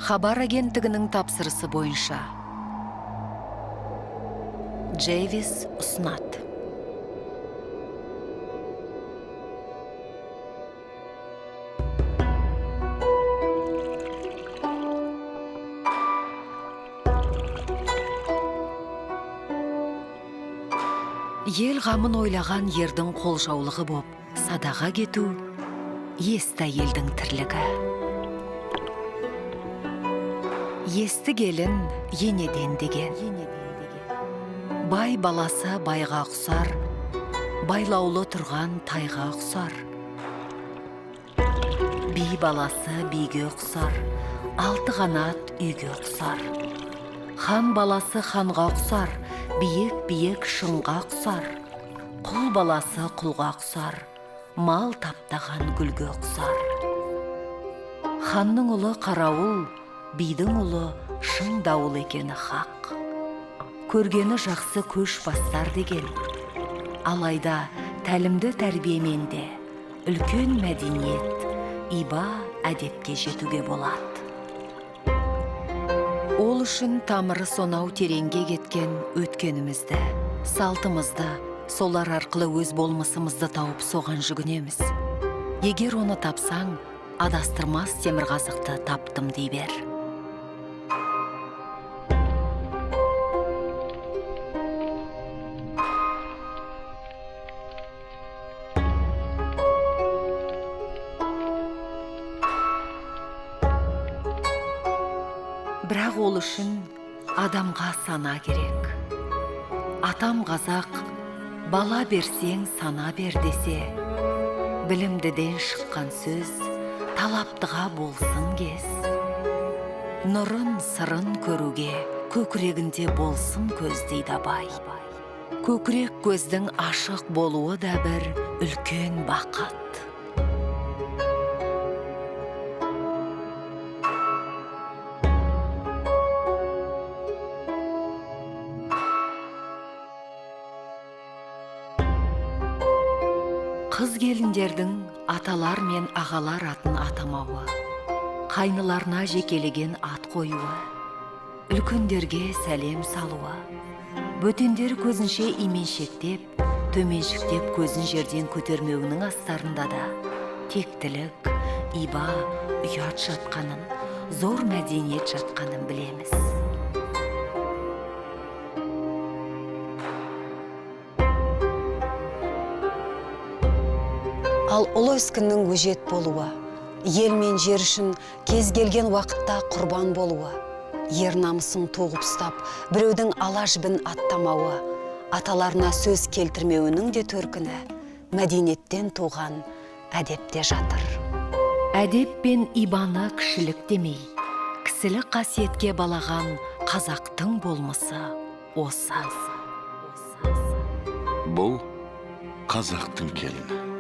Хабар агенттігінің тапсырысы бойынша Джейвис ұсынады. Ел ғамын ойлаған ердің қолжаулығы боп, садаға кету, есті елдің тірлігі. Есті келін енеден деген. Бай баласы байға ұқсар, байлаулы тұрған тайға ұқсар. Би баласы биге ұқсар, алты қанат үйге ұқсар. Хан баласы ханға ұқсар, биік шыңға ұқсар. Құл баласы құлға ұқсар, мал таптаған гүлге ұқсар. Ханның ұлы қарауыл, бидің ұлы шың дауыл екені хақ. Көргені жақсы көш бастар деген. Алайда тәлімді тәрбиеменде үлкен мәдениет, иба әдепке жетуге болады. Ол үшін тамыры сонау тереңге кеткен өткенімізді, салтымызды, солар арқылы өз болмысымызды тауып соған жүгінеміз. Егер оны тапсаң, адастырмас темірқазықты таптым дей бер. Бірақ ол үшін адамға сана керек. Атам қазақ, бала берсең сана бер десе, білімдіден шыққан сөз, талаптыға болсын кез. Нұрын, сырын көруге, көкірегінде болсын көз дейді абай. Көкірек көздің ашық болуы да бір үлкен бақыт. Қыз келіндердің аталар мен ағалар атын атамауы, қайныларына жекелеген ат қоюы, үлкендерге сәлем салуы, бөтендер көзінше именшектеп, төменшіктеп көзін жерден көтермеуінің астарында да тектілік, иба, ұят жатқанын, зор мәдениет жатқанын білеміз. Ал ұлы өскіннің өжет болуы, ел мен жер үшін кез келген уақытта құрбан болуы, ер намысын тоғып ұстап, біреудің ала жібін аттамауы, аталарына сөз келтірмеуінің де төркіні мәдениеттен туған әдепте жатыр. Әдеп пен ибаны кішілік демей, кісілік қасиетке балаған қазақтың болмысы осы. Бұл қазақтың келіні.